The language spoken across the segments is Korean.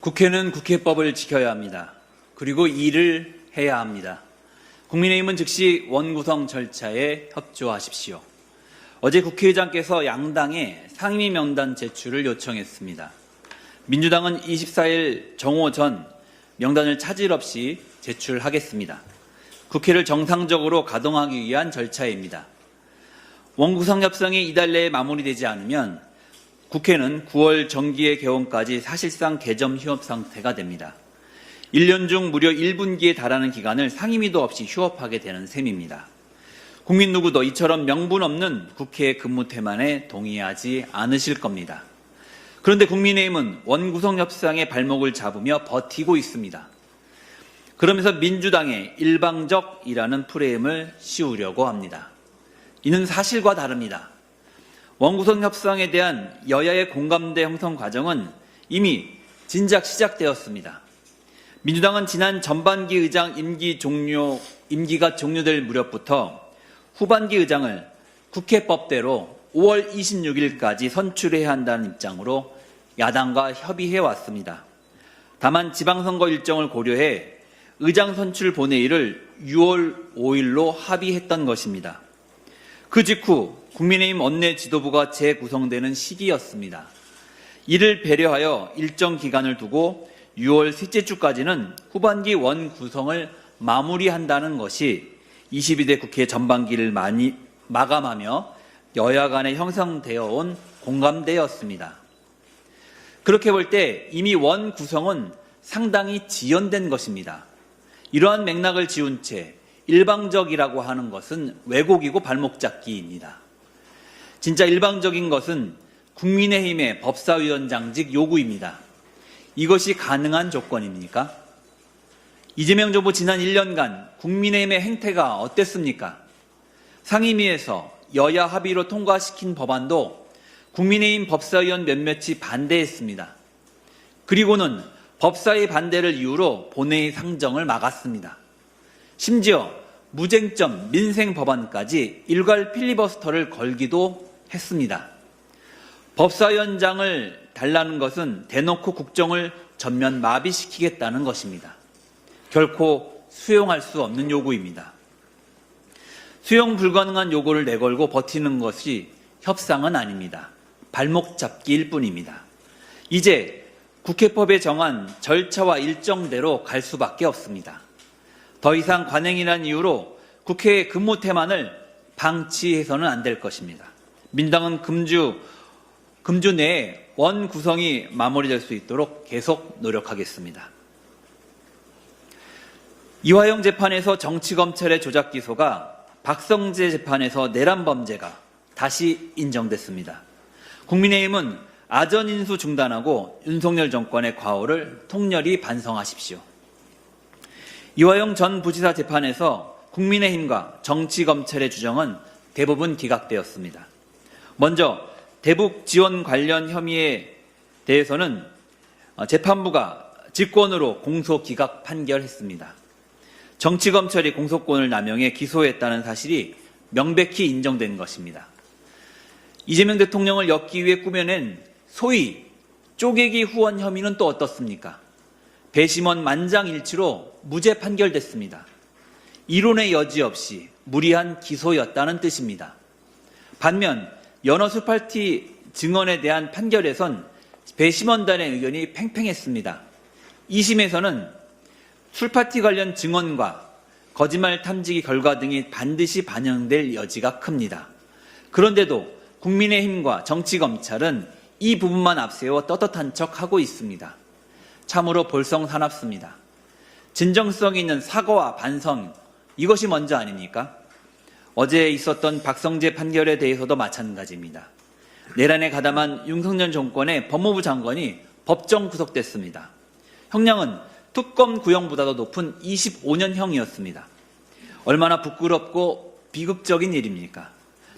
국회는 국회법을 지켜야 합니다. 그리고 일을 해야 합니다. 국민의힘은 즉시 원구성 절차에 협조하십시오. 어제 국회의장께서 양당의 상임위 명단 제출을 요청했습니다. 민주당은 24일 정오 전 명단을 차질 없이 제출하겠습니다. 국회를 정상적으로 가동하기 위한 절차입니다. 원구성 협상이 이달 내에 마무리되지 않으면 국회는 9월 정기의 개원까지 사실상 개점 휴업 상태가 됩니다. 1년 중 무려 1분기에 달하는 기간을 상임위도 없이 휴업하게 되는 셈입니다. 국민 누구도 이처럼 명분 없는 국회의 근무 태만에 동의하지 않으실 겁니다. 그런데 국민의힘은 원구성 협상의 발목을 잡으며 버티고 있습니다. 그러면서 민주당의 일방적이라는 프레임을 씌우려고 합니다. 이는 사실과 다릅니다. 원구성 협상에 대한 여야의 공감대 형성 과정은 이미 진작 시작되었습니다. 민주당은 지난 전반기 의장 임기가 종료될 무렵부터 후반기 의장을 국회법대로 5월 26일까지 선출해야 한다는 입장으로 야당과 협의해 왔습니다. 다만 지방선거 일정을 고려해 의장 선출 본회의를 6월 5일로 합의했던 것입니다. 그 직후 국민의힘 원내 지도부가 재구성되는 시기였습니다. 이를 배려하여 일정 기간을 두고 6월 셋째 주까지는 후반기 원구성을 마무리한다는 것이 22대 국회 전반기를 마감하며 여야 간에 형성되어 온 공감대였습니다. 그렇게 볼 때 이미 원구성은 상당히 지연된 것입니다. 이러한 맥락을 지운 채 일방적이라고 하는 것은 왜곡이고 발목잡기입니다. 진짜 일방적인 것은 국민의힘의 법사위원장직 요구입니다. 이것이 가능한 조건입니까? 이재명 정부 지난 1년간 국민의힘의 행태가 어땠습니까? 상임위에서 여야 합의로 통과시킨 법안도 국민의힘 법사위원 몇몇이 반대했습니다. 그리고는 법사위 반대를 이유로 본회의 상정을 막았습니다. 심지어 무쟁점 민생 법안까지 일괄 필리버스터를 걸기도 했습니다. 법사위원장을 달라는 것은 대놓고 국정을 전면 마비시키겠다는 것입니다. 결코 수용할 수 없는 요구입니다. 수용 불가능한 요구를 내걸고 버티는 것이 협상은 아닙니다. 발목 잡기일 뿐입니다. 이제 국회법에 정한 절차와 일정대로 갈 수밖에 없습니다. 더 이상 관행이라는 이유로 국회의 근무 태만을 방치해서는 안 될 것입니다. 민당은 금주 내에 원 구성이 마무리될 수 있도록 계속 노력하겠습니다. 이화영 재판에서 정치검찰의 조작 기소가 박성재 재판에서 내란 범죄가 다시 인정됐습니다. 국민의힘은 아전 인수 중단하고 윤석열 정권의 과오를 통렬히 반성하십시오. 이화영 전 부지사 재판에서 국민의힘과 정치검찰의 주장은 대부분 기각되었습니다. 먼저 대북 지원 관련 혐의에 대해서는 재판부가 직권으로 공소 기각 판결했습니다. 정치검찰이 공소권을 남용해 기소했다는 사실이 명백히 인정된 것입니다. 이재명 대통령을 엮기 위해 꾸며낸 소위 쪼개기 후원 혐의는 또 어떻습니까? 배심원 만장일치로 무죄 판결됐습니다. 이론의 여지 없이 무리한 기소였다는 뜻입니다. 반면 연어술파티 증언에 대한 판결에선 배심원단의 의견이 팽팽했습니다. 2심에서는 술파티 관련 증언과 거짓말 탐지기 결과 등이 반드시 반영될 여지가 큽니다. 그런데도 국민의힘과 정치검찰은 이 부분만 앞세워 떳떳한 척하고 있습니다. 참으로 볼썽사납습니다. 진정성 있는 사과와 반성, 이것이 먼저 아닙니까? 어제 있었던 박성재 판결에 대해서도 마찬가지입니다. 내란에 가담한 윤석열 정권의 법무부 장관이 법정 구속됐습니다. 형량은 특검 구형보다도 높은 25년형이었습니다. 얼마나 부끄럽고 비극적인 일입니까?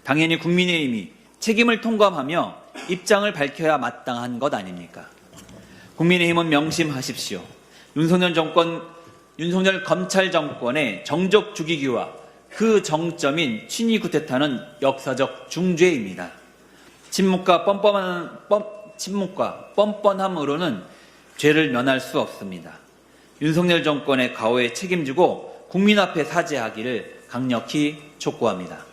당연히 국민의힘이 책임을 통감하며 입장을 밝혀야 마땅한 것 아닙니까? 국민의힘은 명심하십시오. 윤석열 검찰 정권의 정적 죽이기와 그 정점인 친위 쿠데타는 역사적 중죄입니다. 침묵과 뻔뻔함으로는 죄를 면할 수 없습니다. 윤석열 정권의 가오에 책임지고 국민 앞에 사죄하기를 강력히 촉구합니다.